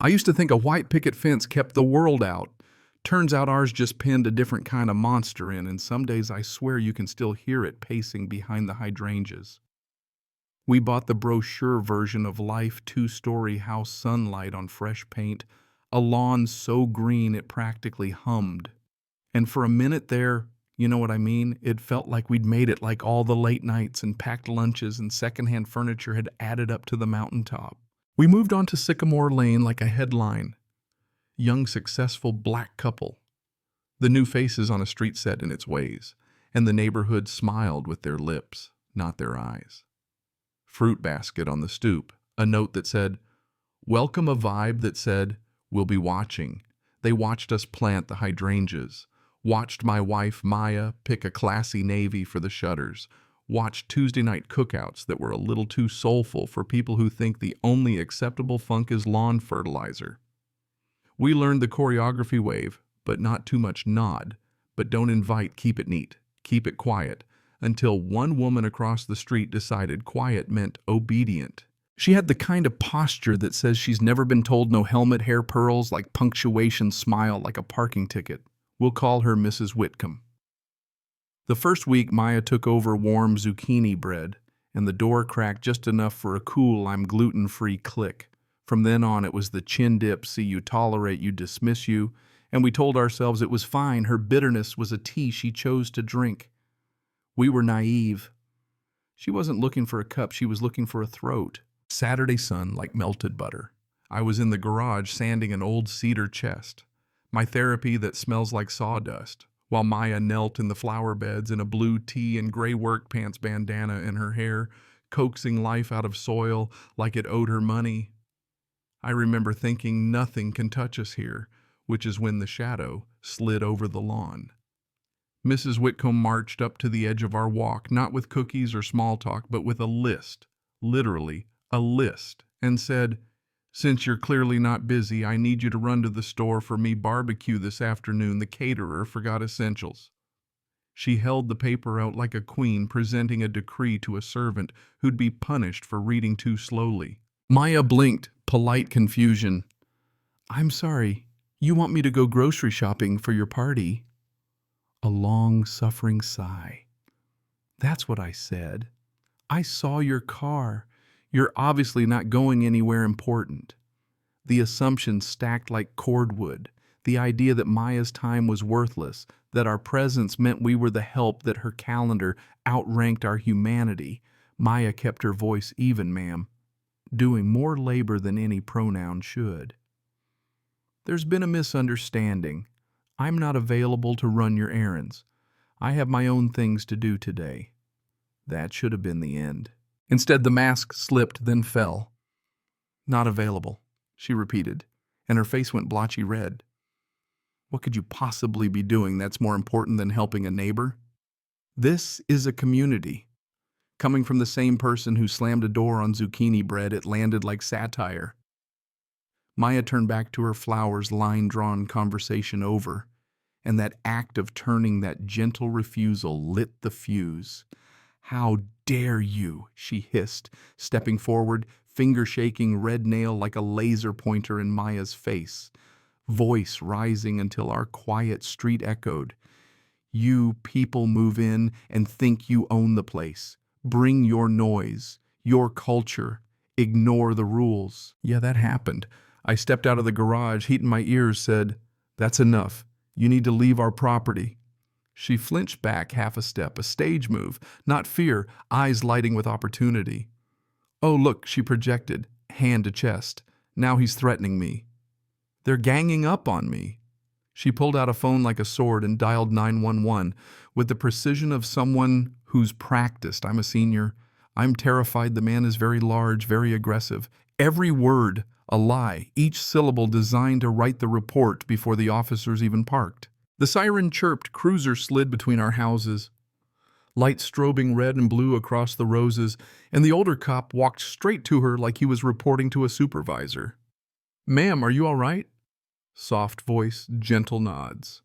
I used to think a white picket fence kept the world out. Turns out ours just pinned a different kind of monster in, and some days I swear you can still hear it pacing behind the hydrangeas. We bought the brochure version of Life, two-story house, sunlight on fresh paint, a lawn so green it practically hummed. And for a minute there, you know what I mean? It felt like we'd made it, like all the late nights and packed lunches and secondhand furniture had added up to the mountaintop. We moved on to Sycamore Lane like a headline. Young, successful black couple. The new faces on a street set in its ways, and the neighborhood smiled with their lips, not their eyes. Fruit basket on the stoop, a note that said, welcome, a vibe that said, we'll be watching. They watched us plant the hydrangeas, watched my wife Maya pick a classy navy for the shutters, watched Tuesday night cookouts that were a little too soulful for people who think the only acceptable funk is lawn fertilizer. We learned the choreography wave, but not too much nod, but don't invite, keep it neat, keep it quiet, until one woman across the street decided quiet meant obedient. She had the kind of posture that says she's never been told no helmet, hair pearls, like punctuation, smile like a parking ticket. We'll call her Mrs. Whitcomb. The first week, Maya took over warm zucchini bread, and the door cracked just enough for a cool I'm gluten-free click. From then on, it was the chin dip, see you, tolerate you, dismiss you, and we told ourselves it was fine. Her bitterness was a tea she chose to drink. We were naive. She wasn't looking for a cup, she was looking for a throat. Saturday sun like melted butter. I was in the garage sanding an old cedar chest, my therapy that smells like sawdust, while Maya knelt in the flower beds in a blue tee and gray work pants bandana in her hair, coaxing life out of soil like it owed her money. I remember thinking nothing can touch us here, which is when the shadow slid over the lawn. Mrs. Whitcomb marched up to the edge of our walk, not with cookies or small talk, but with a list, literally a list, and said, since you're clearly not busy, I need you to run to the store for me barbecue this afternoon. The caterer forgot essentials. She held the paper out like a queen, presenting a decree to a servant who'd be punished for reading too slowly. Maya blinked, polite confusion. I'm sorry, you want me to go grocery shopping for your party? A long, suffering sigh. That's what I said. I saw your car. You're obviously not going anywhere important. The assumptions stacked like cordwood. The idea that Maya's time was worthless, that our presence meant we were the help, that her calendar outranked our humanity. Maya kept her voice even, ma'am, doing more labor than any pronoun should. There's been a misunderstanding. I'm not available to run your errands. I have my own things to do today. That should have been the end. Instead, the mask slipped, then fell. Not available, she repeated, and her face went blotchy red. What could you possibly be doing that's more important than helping a neighbor? This is a community. Coming from the same person who slammed a door on zucchini bread, it landed like satire. Maya turned back to her flowers, line-drawn conversation over, and that act of turning that gentle refusal lit the fuse. How dare you, she hissed, stepping forward, finger shaking, red nail like a laser pointer in Maya's face, voice rising until our quiet street echoed. You people move in and think you own the place. Bring your noise, your culture, ignore the rules. Yeah, that happened. I stepped out of the garage, heat in my ears, said, that's enough. You need to leave our property. She flinched back half a step, a stage move, not fear, eyes lighting with opportunity. Oh, look, she projected, hand to chest. Now he's threatening me. They're ganging up on me. She pulled out a phone like a sword and dialed 911 with the precision of someone who's practiced. I'm a senior. I'm terrified. The man is very large, very aggressive. Every word a lie, each syllable designed to write the report before the officers even parked. The siren chirped, cruiser slid between our houses, light strobing red and blue across the roses, and the older cop walked straight to her like he was reporting to a supervisor. Ma'am, are you all right? Soft voice, gentle nods.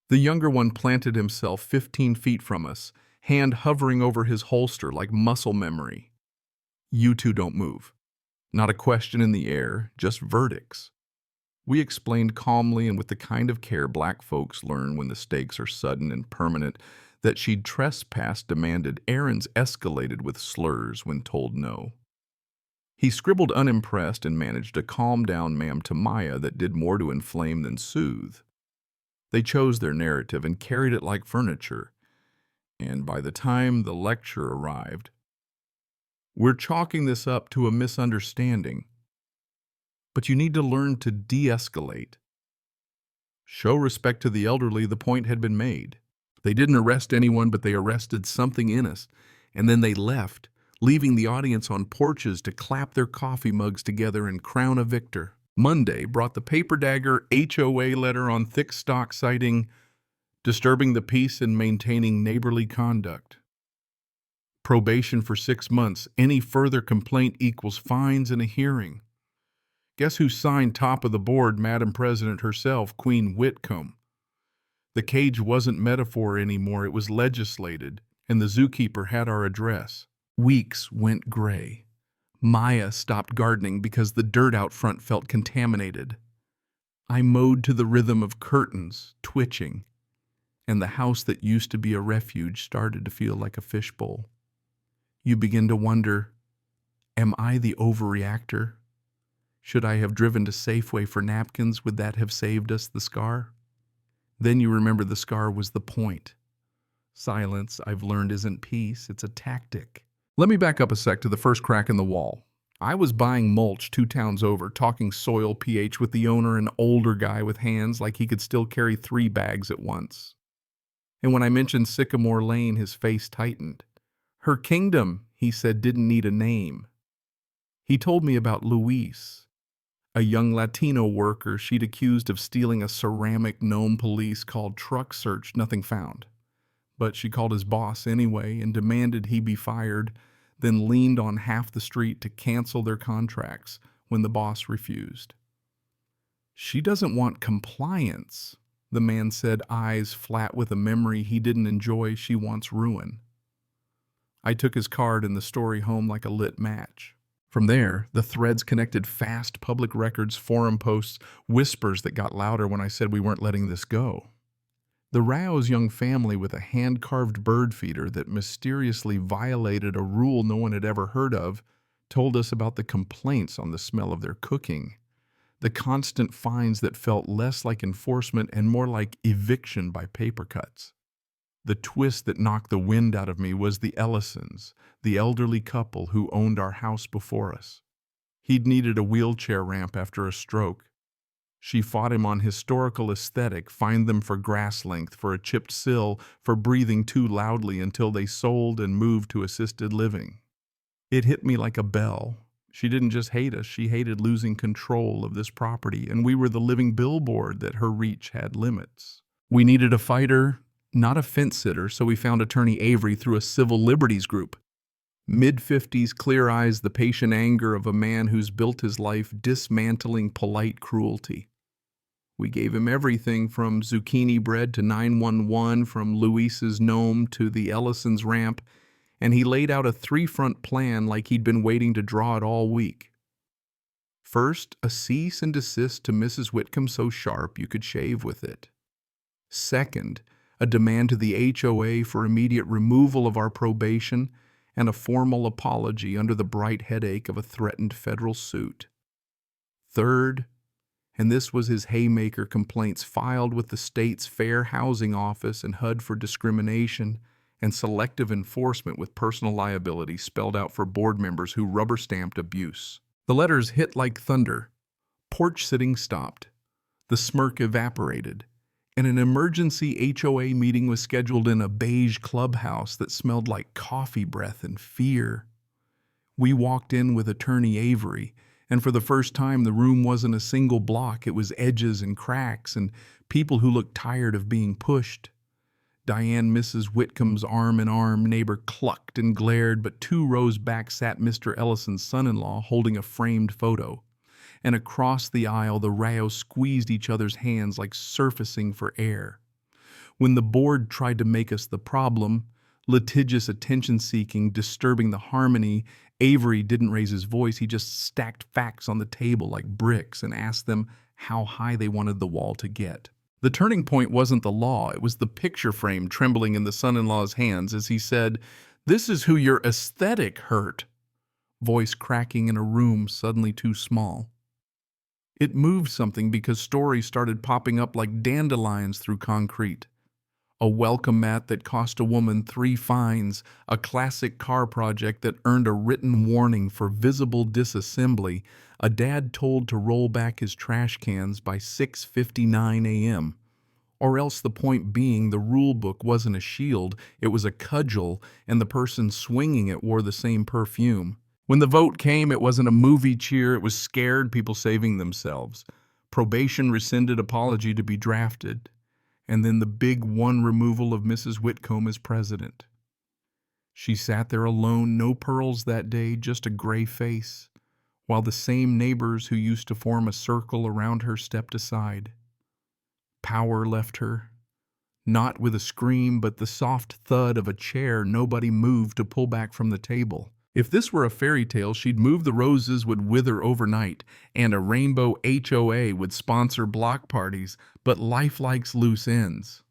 The younger one planted himself 15 feet from us, hand hovering over his holster like muscle memory. You two don't move. Not a question in the air, just verdicts. We explained calmly and with the kind of care black folks learn when the stakes are sudden and permanent that she'd trespassed demanded errands escalated with slurs when told no. He scribbled unimpressed and managed a calm down ma'am to Maya that did more to inflame than soothe. They chose their narrative and carried it like furniture, and by the time the lecture arrived, we're chalking this up to a misunderstanding. But you need to learn to de-escalate. Show respect to the elderly, the point had been made. They didn't arrest anyone, but they arrested something in us, and then they left, leaving the audience on porches to clap their coffee mugs together and crown a victor. Monday brought the paper dagger HOA letter on thick stock citing disturbing the peace and maintaining neighborly conduct. Probation for 6 months. Any further complaint equals fines and a hearing. Guess who signed top of the board? Madam President herself, Queen Whitcomb. The cage wasn't metaphor anymore, it was legislated, and the zookeeper had our address. Weeks went gray. Maya stopped gardening because the dirt out front felt contaminated. I mowed to the rhythm of curtains, twitching, and the house that used to be a refuge started to feel like a fishbowl. You begin to wonder, am I the overreactor? Should I have driven to Safeway for napkins? Would that have saved us the scar? Then you remember the scar was the point. Silence, I've learned, isn't peace, it's a tactic. Let me back up a sec to the first crack in the wall. I was buying mulch 2 towns over, talking soil pH with the owner, an older guy with hands like he could still carry 3 bags at once. And when I mentioned Sycamore Lane, his face tightened. Her kingdom, he said, didn't need a name. He told me about Luis, a young Latino worker she'd accused of stealing a ceramic gnome. Police called truck search, nothing found. But she called his boss anyway and demanded he be fired, then leaned on half the street to cancel their contracts when the boss refused. She doesn't want compliance, the man said, eyes flat with a memory he didn't enjoy. She wants ruin. I took his card and the story home like a lit match. From there, the threads connected fast: public records, forum posts, whispers that got louder when I said we weren't letting this go. The Rao's young family with a hand-carved bird feeder that mysteriously violated a rule no one had ever heard of told us about the complaints on the smell of their cooking, the constant fines that felt less like enforcement and more like eviction by paper cuts. The twist that knocked the wind out of me was the Ellisons, the elderly couple who owned our house before us. He'd needed a wheelchair ramp after a stroke. She fought him on historical aesthetic, fined them for grass length, for a chipped sill, for breathing too loudly, until they sold and moved to assisted living. It hit me like a bell. She didn't just hate us, she hated losing control of this property, and we were the living billboard that her reach had limits. We needed a fighter, not a fence-sitter, so we found attorney Avery through a civil liberties group. Mid-50s, clear eyes, the patient anger of a man who's built his life dismantling polite cruelty. We gave him everything from zucchini bread to 911, from Luis's gnome to the Ellison's ramp, and he laid out a 3-front plan like he'd been waiting to draw it all week. First, a cease and desist to Mrs. Whitcomb so sharp you could shave with it. Second, a demand to the HOA for immediate removal of our probation and a formal apology under the bright headache of a threatened federal suit. Third, and this was his haymaker, complaints filed with the state's Fair Housing Office and HUD for discrimination and selective enforcement with personal liability spelled out for board members who rubber-stamped abuse. The letters hit like thunder. Porch sitting stopped. The smirk evaporated, and an emergency HOA meeting was scheduled in a beige clubhouse that smelled like coffee breath and fear. We walked in with attorney Avery, and for the first time the room wasn't a single block, it was edges and cracks and people who looked tired of being pushed. Diane, Mrs. Whitcomb's arm-in-arm neighbor, clucked and glared, but 2 rows back sat Mr. Ellison's son-in-law holding a framed photo. And across the aisle, the Raos squeezed each other's hands like surfacing for air. When the board tried to make us the problem, litigious attention-seeking, disturbing the harmony, Avery didn't raise his voice, he just stacked facts on the table like bricks and asked them how high they wanted the wall to get. The turning point wasn't the law, it was the picture frame trembling in the son-in-law's hands as he said, "This is who your aesthetic hurt." Voice cracking in a room suddenly too small. It moved something because stories started popping up like dandelions through concrete. A welcome mat that cost a woman 3 fines, a classic car project that earned a written warning for visible disassembly, a dad told to roll back his trash cans by 6:59 a.m. Or else the point being the rule book wasn't a shield, it was a cudgel, and the person swinging it wore the same perfume. When the vote came, it wasn't a movie cheer, it was scared people saving themselves. Probation rescinded apology to be drafted. And then the big one removal of Mrs. Whitcomb as president. She sat there alone, no pearls that day, just a gray face, while the same neighbors who used to form a circle around her stepped aside. Power left her, not with a scream, but the soft thud of a chair nobody moved to pull back from the table. If this were a fairy tale, she'd move the roses would wither overnight, and a rainbow HOA would sponsor block parties, but life likes loose ends.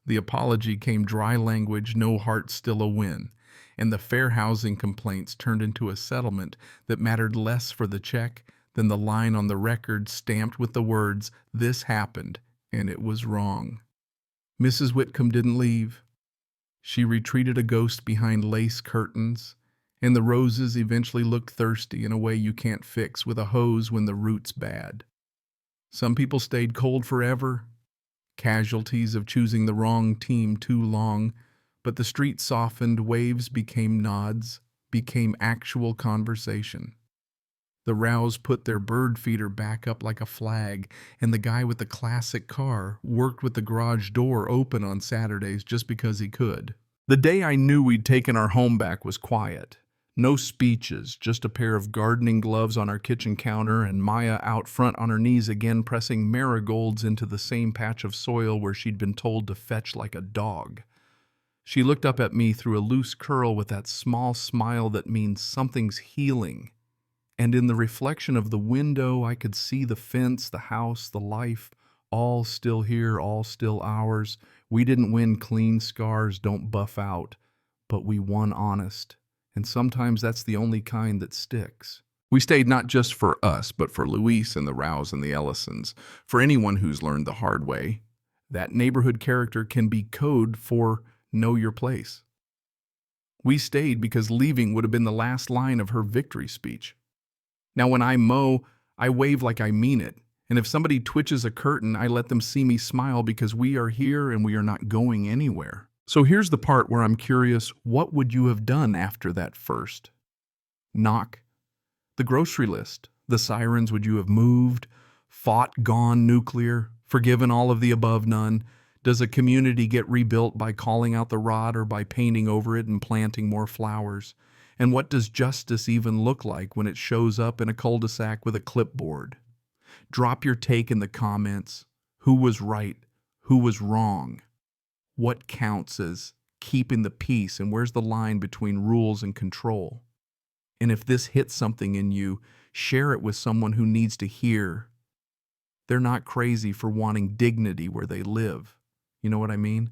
The apology came dry language, no heart, still a win, and the fair housing complaints turned into a settlement that mattered less for the check than the line on the record stamped with the words, "This happened, and it was wrong." Mrs. Whitcomb didn't leave. She retreated a ghost behind lace curtains, and the roses eventually looked thirsty in a way you can't fix with a hose when the root's bad. Some people stayed cold forever, casualties of choosing the wrong team too long, but the street softened, waves became nods, became actual conversation. The Rows put their bird feeder back up like a flag, and the guy with the classic car worked with the garage door open on Saturdays just because he could. The day I knew we'd taken our home back was quiet. No speeches, just a pair of gardening gloves on our kitchen counter and Maya out front on her knees again pressing marigolds into the same patch of soil where she'd been told to fetch like a dog. She looked up at me through a loose curl with that small smile that means something's healing. And in the reflection of the window, I could see the fence, the house, the life, all still here, all still ours. We didn't win clean, scars don't buff out, but we won honest. And sometimes that's the only kind that sticks. We stayed not just for us, but for Luis and the Rows and the Ellisons, for anyone who's learned the hard way. That neighborhood character can be code for know your place. We stayed because leaving would have been the last line of her victory speech. Now when I mow, I wave like I mean it. And if somebody twitches a curtain, I let them see me smile because we are here and we are not going anywhere. So here's the part where I'm curious, what would you have done after that first knock? The grocery list, the sirens, would you have moved, fought, gone nuclear, forgiven all of the above, none? Does a community get rebuilt by calling out the rot or by painting over it and planting more flowers? And what does justice even look like when it shows up in a cul-de-sac with a clipboard? Drop your take in the comments. Who was right? Who was wrong? What counts as keeping the peace, and where's the line between rules and control? And if this hits something in you, share it with someone who needs to hear. They're not crazy for wanting dignity where they live. You know what I mean?